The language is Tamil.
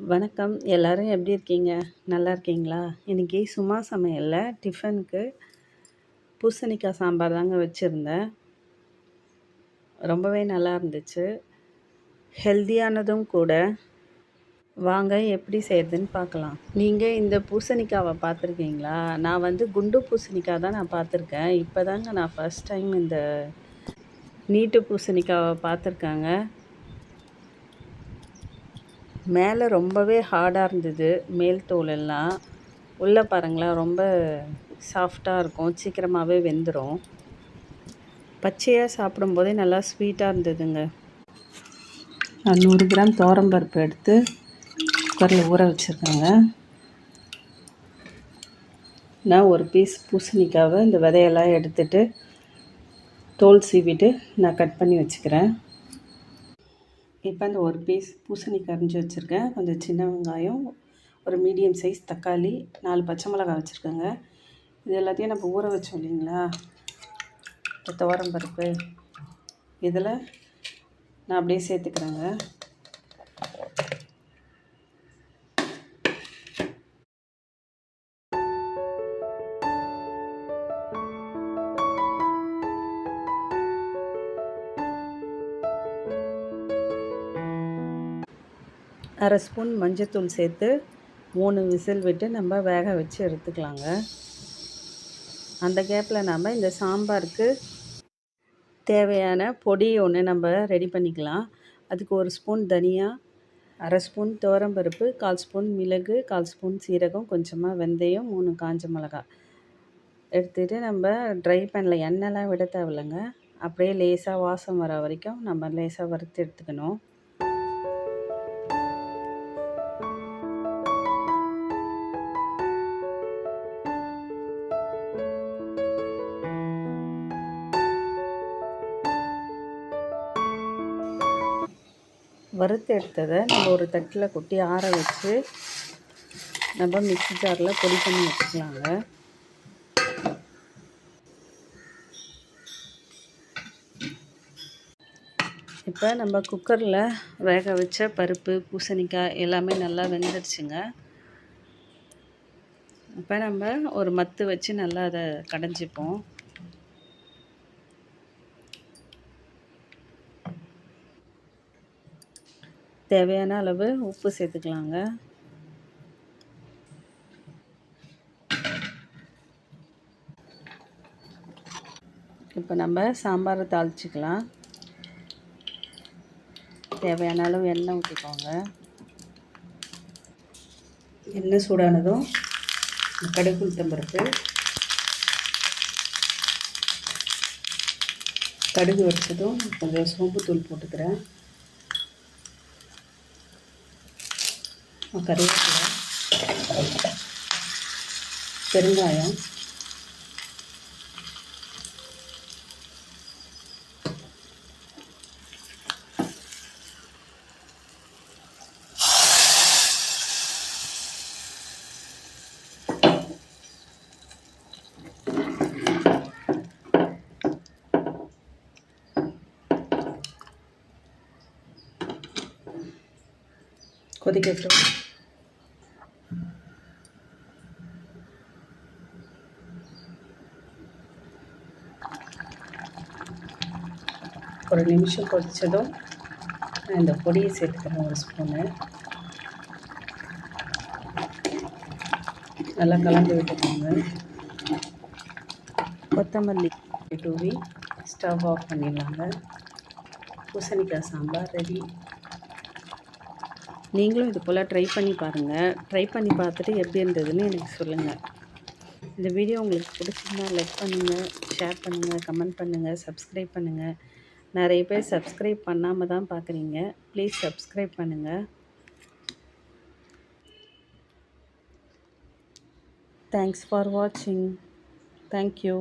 வணக்கம். எல்லாரும் எப்படி இருக்கீங்க? நல்லா இருக்கீங்களா? இன்னைக்கு சும்மா சமையல்ல டிஃபனுக்கு பூசணிக்காய் சாம்பார் தாங்க வச்சுருந்தேன். ரொம்பவே நல்லா இருந்துச்சு. ஹெல்தியானதும் கூட. வாங்க எப்படி செய்றதுன்னு பார்க்கலாம். நீங்க இந்த பூசணிக்காவ பார்த்துருக்கீங்களா? நான் குண்டு பூசணிக்காய் தான் நான் பார்த்துருக்கேன். இப்போ தாங்க நான் ஃபர்ஸ்ட் டைம் இந்த நீட்டு பூசணிக்காவ பார்த்துருக்கேங்க. மேலே ரொம்பவே ஹார்டாக இருந்தது மேல் தோல் எல்லாம். உள்ளே பாருங்களேன், ரொம்ப சாஃப்டாக இருக்கும், சீக்கிரமாகவே வெந்துடும். பச்சையாக சாப்பிடும்போதே நல்லா ஸ்வீட்டாக இருந்ததுங்க. நான் 100 கிராம் துவரம்பருப்பு எடுத்து குக்கரில் ஊற வச்சுருக்கேங்க. நான் ஒரு பீஸ் பூசணிக்காவை இந்த விதையெல்லாம் எடுத்துட்டு தோல் சீவிட்டு நான் கட் பண்ணி வச்சுக்கிறேன். இப்போ இந்த ஒரு பீஸ் பூசணிக்காய் அரிஞ்சு வச்சுருக்கேன். கொஞ்சம் சின்ன வெங்காயம், ஒரு மீடியம் சைஸ் தக்காளி, 4 பச்சை மிளகாய் வச்சுருக்கேங்க. இது எல்லாத்தையும் நம்ம ஊற வச்சோம் இல்லைங்களா, இந்த துவரம் பருப்பு இதில் நான் அப்படியே சேர்த்துக்கிறேங்க. அரை ஸ்பூன் மஞ்சத்தூள் சேர்த்து 3 விசில் விட்டு நம்ம வேக வச்சு எடுத்துக்கலாங்க. அந்த கேப்பில் நம்ம இந்த சாம்பாருக்கு தேவையான பொடி ஒன்று நம்ம ரெடி பண்ணிக்கலாம். அதுக்கு 1 ஸ்பூன் தனியா, அரை ஸ்பூன் துவரம்பருப்பு, 1/4 ஸ்பூன் மிளகு, 1/4 ஸ்பூன் சீரகம், கொஞ்சமாக வெந்தயம், 3 காஞ்ச மிளகாய் எடுத்துகிட்டு நம்ம ட்ரை பேனில் எண்ணெய்லாம் விட தேவையில்லைங்க. அப்படியே லேசாக வாசம் வர வரைக்கும் நம்ம லேசாக வறுத்து எடுத்துக்கணும். வறுத்து எடுத்ததை நம்ம ஒரு தட்டில் கொட்டி ஆற வச்சு நம்ம மிக்ஸி ஜாரில் பொடி பண்ணி வச்சுக்கலாங்க. இப்போ நம்ம குக்கரில் வேக வச்ச பருப்பு, பூசணிக்காய் எல்லாமே நல்லா வெந்துடுச்சுங்க. இப்போ நம்ம ஒரு மத்து வச்சு நல்லா அதை கடைஞ்சிப்போம். தேவையான அளவு உப்பு சேர்த்துக்கலாங்க. இப்போ நம்ம சாம்பாரை தாளிச்சிக்கலாம். தேவையான அளவு எண்ணெய் ஊற்றிக்கோங்க. எண்ணெய் சூடானதும் கடுகு, உளுத்தம் பருப்பு, கடுகு வச்சதும் கொஞ்சம் சோம்புத்தூள் போட்டுக்கிறேன். கருவேப்பிலை, பெருங்காயம், கொதிக்கட்டும். ஒரு நிமிஷம் கொதித்ததும் நான் இந்த பொடியை சேர்த்துக்கிறேன். 1 ஸ்பூனு நல்லா கலந்து விட்டுக்கோங்க. கொத்தமல்லி தூவி ஸ்டவ் ஆஃப் பண்ணிடலாங்க. பூசணிக்காய் சாம்பார் ரெடி. நீங்களும் இது போல் ட்ரை பண்ணி பாருங்கள். ட்ரை பண்ணி பார்த்துட்டு எப்படி இருந்ததுன்னு எனக்கு சொல்லுங்கள். இந்த வீடியோ உங்களுக்கு பிடிச்சிருந்தா லைக் பண்ணுங்கள், ஷேர் பண்ணுங்கள், கமெண்ட் பண்ணுங்கள், சப்ஸ்கிரைப் பண்ணுங்கள். நிறைய பேர் சப்ஸ்கிரைப் பண்ணாமல் தான் பார்க்குறீங்க. ப்ளீஸ் சப்ஸ்கிரைப் பண்ணுங்கள். தேங்க்ஸ் ஃபார் வாட்சிங். தேங்க்யூ.